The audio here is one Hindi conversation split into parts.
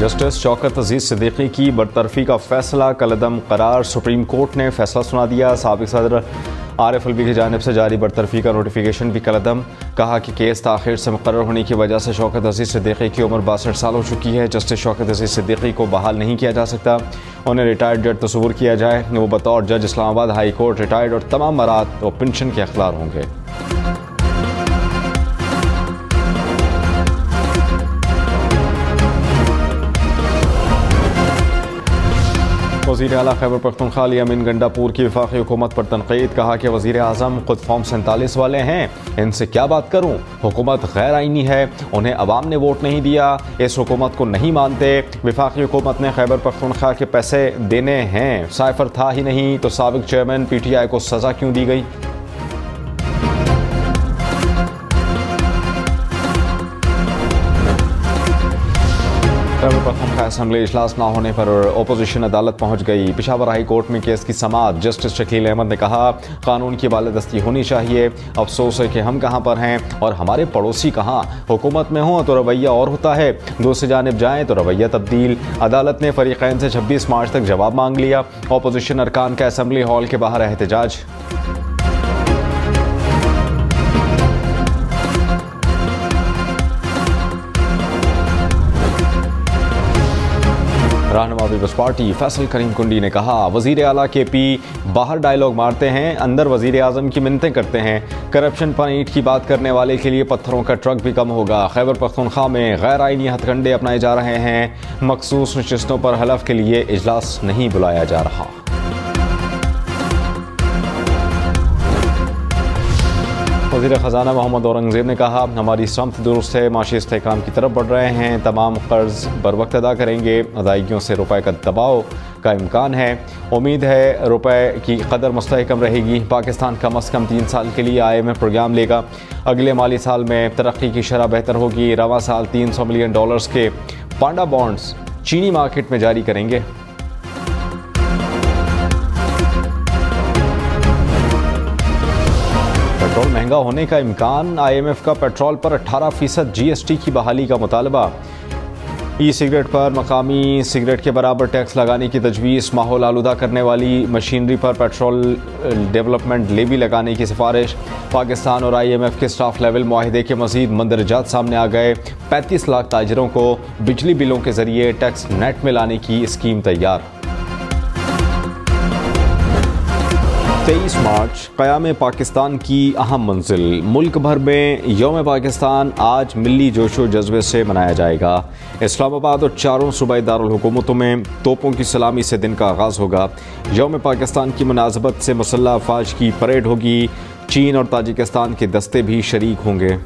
जस्टिस शौकत अजीज सिद्दीकी की बरतरफी का फैसला कलअदम करार। सुप्रीम कोर्ट ने फैसला सुना दिया। साबिक सदर आरिफ अलवी की जानिब से जारी बरतरफी का नोटिफिकेशन भी कलअदम। कहा कि केस ताखिर से मुकर्रर होने की वजह से शौकत अजीज सिद्दीकी की उम्र 62 साल हो चुकी है। जस्टिस शौकत अजीज सिद्दीकी को बहाल नहीं किया जा सकता। उन्हें रिटायर्ड जज तस्वुर किया जाए। वो बतौर जज इस्लामाबाद हाई कोर्ट रिटायर्ड और तमाम मरात व पेंशन के अख्तियार होंगे। वज़ीर आला खैबर पख्तूनख्वा अमीन गंडापुर की वफाकी हुकूमत पर तनकीद। कहा कि वज़ीर आज़म खुद फॉर्म 47 वाले हैं, इनसे क्या बात करूँ। हुकूमत गैर आइनी है, उन्हें अवाम ने वोट नहीं दिया, इस हुकूमत को नहीं मानते। वफाकी हुकूमत ने खैबर पख्तूनख्वा के पैसे देने हैं, साइफर था ही नहीं तो साबिक चेयरमैन PTI को सज़ा क्यों दी गई। खैबर पख्तूनख्वा असम्बली इजलास न होने पर ओपोजिशन अदालत पहुंच गई। पेशावर हाई कोर्ट में केस की समाअत। जस्टिस शकील अहमद ने कहा, कानून की बालादस्ती होनी चाहिए। अफसोस है कि हम कहाँ पर हैं और हमारे पड़ोसी कहाँ। हुकूमत में हो तो रवैया और होता है, दूसरी जानिब जाएँ तो रवैया तब्दील। अदालत ने फरीकैन से 26 मार्च तक जवाब मांग लिया। ओपोजिशन अरकान का असम्बली हॉल के बाहर एहतजाज। रहनुमा पीपल्स पार्टी फैसल करीम कुंडी ने कहा, वज़ीर आला KP बाहर डायलॉग मारते हैं, अंदर वज़ीर आज़म की मिन्नतें करते हैं। करप्शन पर ईंट की बात करने वाले के लिए पत्थरों का ट्रक भी कम होगा। खैबर पख्तूनख्वा में गैर आइनी हथकंडे अपनाए जा रहे हैं। मखसूस नशिस्तों पर हलफ के लिए इजलास नहीं बुलाया जा रहा। वज़ीर ख़जाना मोहम्मद औरंगज़ेब ने कहा, हमारी समत दुरुस्त है, माशी इस्तेहकाम की तरफ बढ़ रहे हैं। तमाम कर्ज बर वक्त अदा करेंगे। अदायगियों से रुपए का दबाव का इम्कान है। उम्मीद है रुपए की कदर मुस्तहकम रहेगी। पाकिस्तान कम अज़ कम 3 साल के लिए IMF प्रोग्राम लेगा। अगले माली साल में तरक्की की शरह बेहतर होगी। रवां साल $300 मिलियन के पांडा बॉन्ड्स चीनी मार्केट में जारी करेंगे। पेट्रोल महंगा होने का इम्कान। IMF का पेट्रोल पर 18% GST की बहाली का मुतालबा। सिगरेट पर मकामी सिगरेट के बराबर टैक्स लगाने की तजवीज़। माहौल आलूदा करने वाली मशीनरी पर पेट्रोल डेवलपमेंट लेवी लगाने की सिफारिश। पाकिस्तान और IMF के स्टाफ लेवल मुआहिदे के मज़ीद मंदरजात सामने आ गए। 35 लाख ताजरों को बिजली बिलों के जरिए टैक्स नेट में लाने की स्कीम तैयार। 23 मार्च क़याम पाकिस्तान की अहम मंजिल। मुल्क भर में यौम पाकिस्तान आज मिली जोशो जज्बे से मनाया जाएगा। इस्लामाबाद और चारों सूबाई दारुल हुकूमतों में तोपों की सलामी से दिन का आगाज़ होगा। यौम पाकिस्तान की मुनासबत से मुसल्लह अफवाज की परेड होगी। चीन और ताजिकिस्तान के दस्ते भी शरीक होंगे।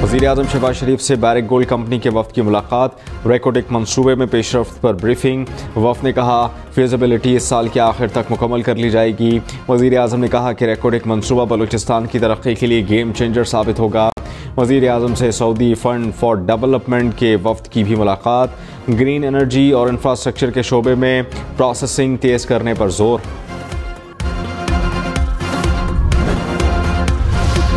वज़ीर आज़म शहबाज शरीफ से बैरिक गोल्ड कंपनी के वफ़द की मुलाकात। रेकोडिक मंसूबे में पेशरफ्त पर ब्रीफिंग। वफ़द ने कहा, फिज़िबिलिटी इस साल के आखिर तक मुकम्मल कर ली जाएगी। वज़ीर आज़म ने कहा कि रेकोडिक मंसूबा बलूचिस्तान की तरक्की के लिए गेम चेंजर साबित होगा। वज़ीर आज़म से सऊदी फ़ंड फॉर डेवलपमेंट के वफ़द की भी मुलाकात। ग्रीन एनर्जी और इंफ्रास्ट्रक्चर के शोबे में प्रोसेसिंग तेज़ करने पर जोर।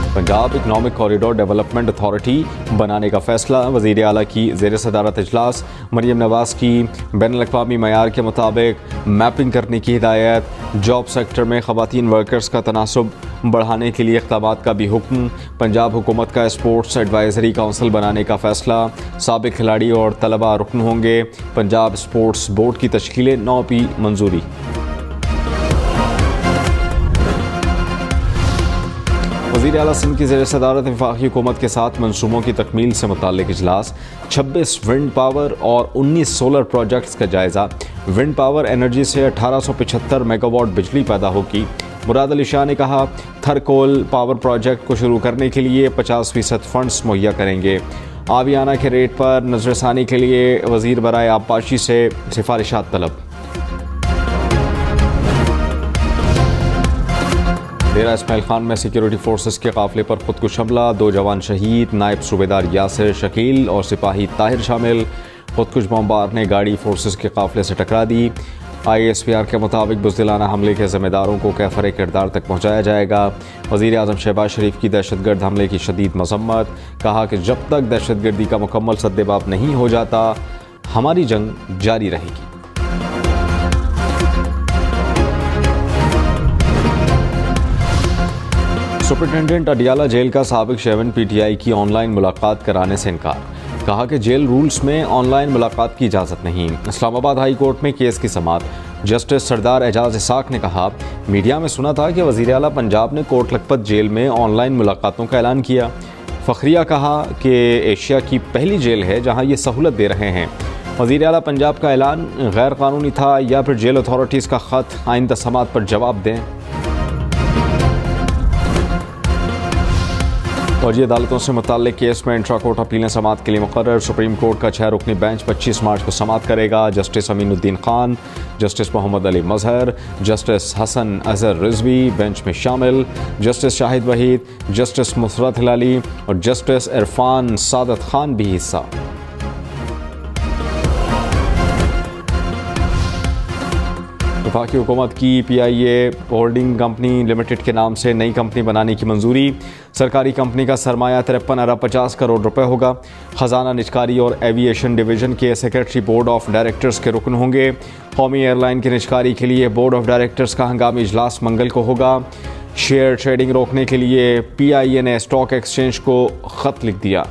Punjab economic corridor development authority बनाने का फैसला। वज़ीर आला की ज़ेर सदारत इजलास। मरियम नवाज़ की बैनुल-अक़वामी मयार के मुताबिक मैपिंग करने की हिदायत। जॉब सेक्टर में ख़वातीन वर्कर्स का तनासुब बढ़ाने के लिए इक़दामात का भी हुक्म। पंजाब हुकूमत का स्पोर्ट्स एडवाइजरी काउंसिल बनाने का फैसला। साबिक खिलाड़ी और तलबा रुकन होंगे। पंजाब स्पोर्ट्स बोर्ड की तश्कील 9 की मंजूरी। वज़ीर आला सिंध की ज़ेर सदारत वफाकी हुकूमत के साथ मनसूबों की तकमील से मुताल्लिक़ इजलास। 26 विंड पावर और 19 सोलर प्रोजेक्ट्स का जायज़ा। विंड पावर एनर्जी से 1875 मेगावाट बिजली पैदा होगी। मुराद अली शाह ने कहा, थरकोल पावर प्रोजेक्ट को शुरू करने के लिए 50% फंड्स मुहैया करेंगे। आबियाना के रेट पर नजरसानी के लिए वज़ीर बराए आबपाशी से सिफारिशात तलब। डेरा इस्माइल खान में सिक्योरिटी फोर्सेस के काफिले पर खुदकुश हमला। 2 जवान शहीद। नायब सूबेदार यासिर शकील और सिपाही ताहिर शामिल। खुदकुश बमबार ने गाड़ी फोर्सेस के काफिले से टकरा दी। ISPR के मुताबिक बुज़दिलाना हमले के ज़िम्मेदारों को कैफ़र किरदार तक पहुँचाया जाएगा। वज़ीर आज़म शहबाज शरीफ की दहशतगर्द हमले की शदीद मज़म्मत, कहा कि जब तक दहशतगर्दी का मुकम्मल सद्देबाब नहीं हो जाता हमारी जंग जारी रहेगी। सुपरिटेंडेंट अडियाला जेल का साबिक चेयरमैन PTI की ऑनलाइन मुलाकात कराने से इनकार, कहा कि जेल रूल्स में ऑनलाइन मुलाकात की इजाज़त नहीं। इस्लामाबाद हाई कोर्ट में केस की समाअत, जस्टिस सरदार एजाज इसाक ने कहा, मीडिया में सुना था कि वज़ीर आला पंजाब ने कोट लखपत जेल में ऑनलाइन मुलाकातों का ऐलान किया। फ़खरिया कहा कि एशिया की पहली जेल है जहां ये सहूलत दे रहे हैं। वज़ीर आला पंजाब का ऐलान गैर कानूनी था या फिर जेल अथॉरिटीज़ का ख़त आइंदा समाअत पर जवाब दें। फौजी अदालतों से मुताल्लिक केस में इंट्रा कोर्ट अपीलें समाअत के लिए मुकर्रर। सुप्रीम कोर्ट का 6 रुकनी बेंच 25 मार्च को समाअत करेगा। जस्टिस अमीनुद्दीन खान, जस्टिस मोहम्मद अली मजहर, जस्टिस हसन अजहर रिजवी बेंच में शामिल। जस्टिस शाहिद वहीद, जस्टिस मुसरत हिलाली और जस्टिस इरफान सादत खान भी हिस्सा। वफाकी हुकूमत की PIA होल्डिंग कंपनी लिमिटेड के नाम से नई कंपनी बनाने की मंजूरी। सरकारी कंपनी का सरमाया 53 अरब 50 करोड़ रुपए होगा। खजाना, निजकारी और एविएशन डिवीजन के सेक्रेटरी बोर्ड ऑफ डायरेक्टर्स के रुकन होंगे। कौमी एयरलाइन की निजकारी के लिए बोर्ड ऑफ डायरेक्टर्स का हंगामी इजलास मंगल को होगा। शेयर ट्रेडिंग रोकने के लिए PIA ने स्टॉक एक्सचेंज को खत लिख दिया।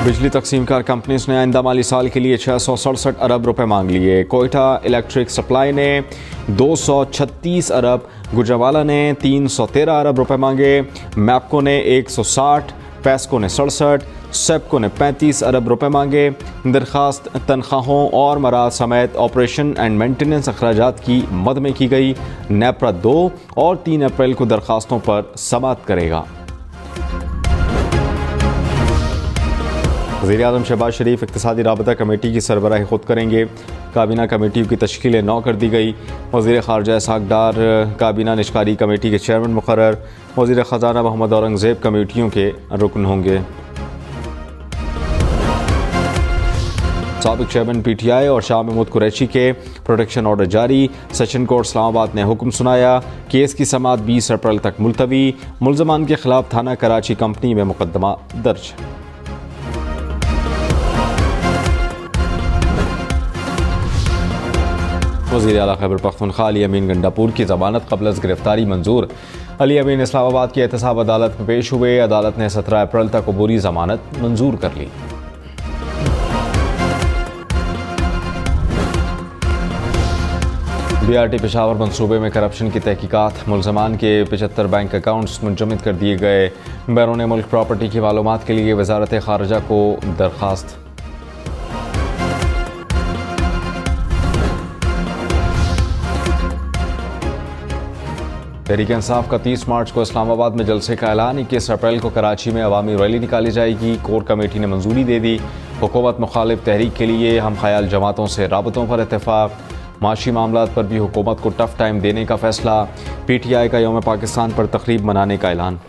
बिजली तकसीमकार कंपनीज ने आइंदा माली साल के लिए 667 अरब रुपए मांग लिए। कोयटा इलेक्ट्रिक सप्लाई ने 236 अरब, गुजरावाला ने 313 अरब रुपए मांगे। मैपको ने 160, पेस्को ने 67, सेपको ने 35 अरब रुपए मांगे। दरखास्त तनख्वाहों और मराद समेत ऑपरेशन एंड मेंटेनेंस अखराजात की मद में की गई। नेपरा 2 और 3 अप्रैल को दरखास्तों पर समाअत करेगा। वज़ीर आज़म शहबाज शरीफ इक़्तिसादी राबता कमेटी की सरबराही खुद करेंगे। काबीना कमेटियों की तश्कील 9 कर दी गई। वज़ीर ख़ारजा इसहाक़ डार काबीना निजकारी कमेटी के चेयरमैन मुक़र्रर। वज़ीर ख़ज़ाना मोहम्मद औरंगज़ेब कमेटियों के रुकन होंगे। साबिक चेयरमैन PTI और शाह महमूद कुरैशी के प्रोटेक्शन ऑर्डर जारी। सेशन कोर्ट इस्लामाबाद ने हुक्म सुनाया। केस की समाअत 20 अप्रैल तक मुलतवी। मुल्ज़मान के खिलाफ थाना कराची कंपनी में मुकदमा दर्ज। वज़ीर आला खैबर पख्तूनख्वा अली अमीन गंडापुर की ज़मानत क़ब्ल अज़ गिरफ्तारी मंजूर। अली अमीन इस्लामाबाद की एहतसाब अदालत में पेश हुए। अदालत ने 17 अप्रैल तक अबूरी ज़मानत मंजूर कर ली। BRT पेशावर मंसूबे में करप्शन की तहकीकात। मुल्ज़मान के 75 बैंक अकाउंट्स मुंजमद कर दिए गए। बैरून मुल्क प्रॉपर्टी की मालूमात के लिए वज़ारत ख़ारजा को दरख्वास्त। तहरीक इंसाफ का 30 मार्च को इस्लामाबाद में जलसे का ऐलान। 21 अप्रैल को कराची में अवामी रैली निकाली जाएगी। कोर कमेटी ने मंजूरी दे दी। हुकूमत मुखालिफ तहरीक के लिए हम ख्याल जमातों से राबतों पर इत्तेफाक। माशी मामलात पर भी हुकूमत को टफ टाइम देने का फैसला। PTI का यौम पाकिस्तान पर तकरीब मनाने का ऐलान।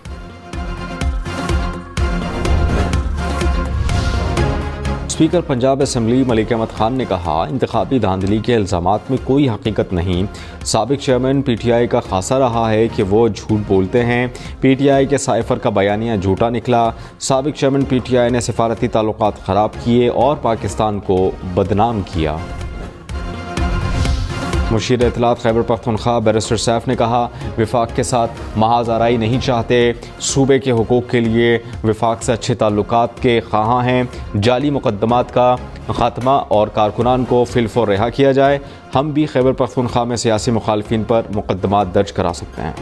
स्पीकर पंजाब असम्बली मलिक अहमद खान ने कहा, इंतखाबी धांधली के इल्ज़ामात में कोई हकीकत नहीं। साबिक चेयरमैन PTI का खासा रहा है कि वो झूठ बोलते हैं। PTI के साइफर का बयानिया झूठा निकला। साबिक चेयरमैन PTI ने सिफारती ताल्लुकात ख़राब किए और पाकिस्तान को बदनाम किया। मुशीर इत्तलात खैबर पख्तूनख्वा बैरिस्टर सैफ ने कहा, विफाक के साथ महाज आराई नहीं चाहते। सूबे के हुकूक के लिए विफाक से अच्छे ताल्लुकात के ख्वाहां हैं। जाली मुकदमात का खात्मा और कारकुनान को फिलफोर रिहा किया जाए। हम भी खैबर पख्तूनख्वा में सियासी मुखालिफिन पर मुकदमात दर्ज करा सकते हैं।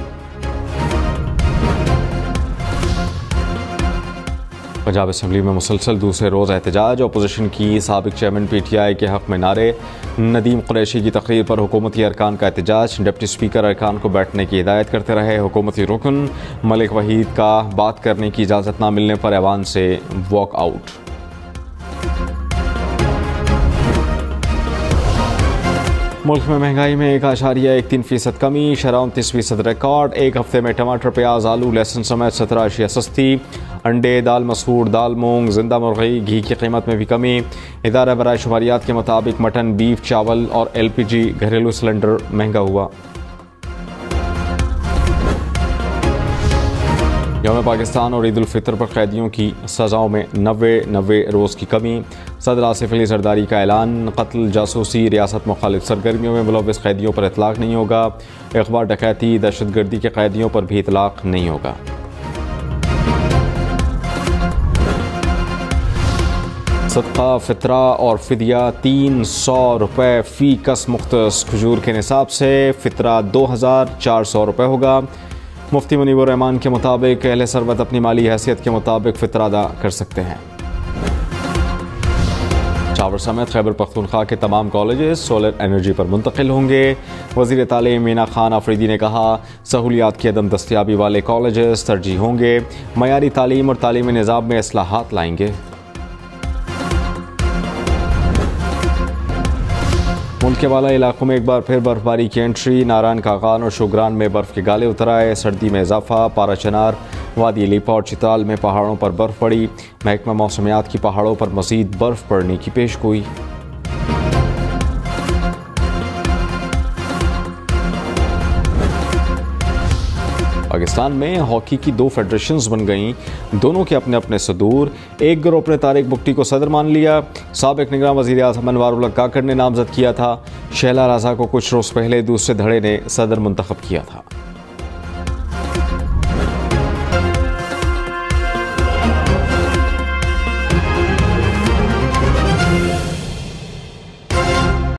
पंजाब असम्बली में मुसलसल दूसरे रोज़ एहतजाज। अपोजिशन की साबिक चेयरमैन PTI के हक़ में नारे। नदीम कुरैशी की तकरीर पर हुकूमती अरकान का एहतजाज। डिप्टी स्पीकर अरकान को बैठने की हिदायत करते रहे। हुकूमती रुकन मलिक वहीद का बात करने की इजाज़त न मिलने पर ऐवान से वॉक आउट। मुल्क में महंगाई में 1.13% कमी, शरह 29% रिकॉर्ड। एक हफ्ते में टमाटर, प्याज, आलू, लहसुन समेत 17 अशिया सस्ती। अंडे, दाल मसूर, दाल मूंग, जिंदा मुर्गी, घी की कीमत में भी कमी। इदारा बराए शुमारियात के मुताबिक मटन, बीफ, चावल और LPG घरेलू सिलेंडर महंगा हुआ। यौम पाकिस्तान और ईद उल फितर पर कैदियों की सज़ाओं में 90 रोज़ की कमी। सदर आसिफ अली जरदारी का ऐलान, कत्ल, जासूसी, रियासत मुखालिफ सरगर्मियों में मुलव्वस कैदियों पर इतलाक़ नहीं होगा। अखबार, डकैती, दहशतगर्दी के कैदियों पर भी इतलाक़ नहीं होगा। सदका, फितरा और फिदिया 300 रुपये फ़ी कस मुख्तस। खजूर के निसाब से फितरा 2400 रुपये होगा। मुफ्ती मुनीबुर रहमान के मुताबिक अहले सरबत अपनी माली हैसियत के मुताबिक फितरा अदा कर सकते हैं। चावर समेत खैबर पख्तूनख्वा के तमाम कॉलेजेस सोलर एनर्जी पर मुंतकिल होंगे। वज़ीर तालीम मीना खान आफरीदी ने कहा, सहूलियात की अदम दस्तियाबी वाले कॉलेजेस तरजीह होंगे। मयारी तालीम और तालीमी निज़ाम में इस्लाहात लाएंगे। मुल्क के बाला इलाकों में एक बार फिर बर्फबारी की एंट्री। नारायण कागान और शुगरान में बर्फ़ के गाले उतर आए। सर्दी में इजाफा। पारा चनार, वादी लीपा और चित्राल में पहाड़ों पर बर्फ़ पड़ी। महकमा मौसमियात की पहाड़ों पर मज़ीद बर्फ़ पड़ने की पेशगोई। पाकिस्तान में हॉकी की 2 फेडरेशंस बन गईं। दोनों के अपने अपने सदूर। एक ग्रुप ने तारिक बुक्टी को सदर मान लिया। साबिक निगरान वज़ीर आज़म अनवारुल्लाह काकड़ ने नामजद किया था। शहला राजा को कुछ रोज़ पहले दूसरे धड़े ने सदर मुंतखब किया था।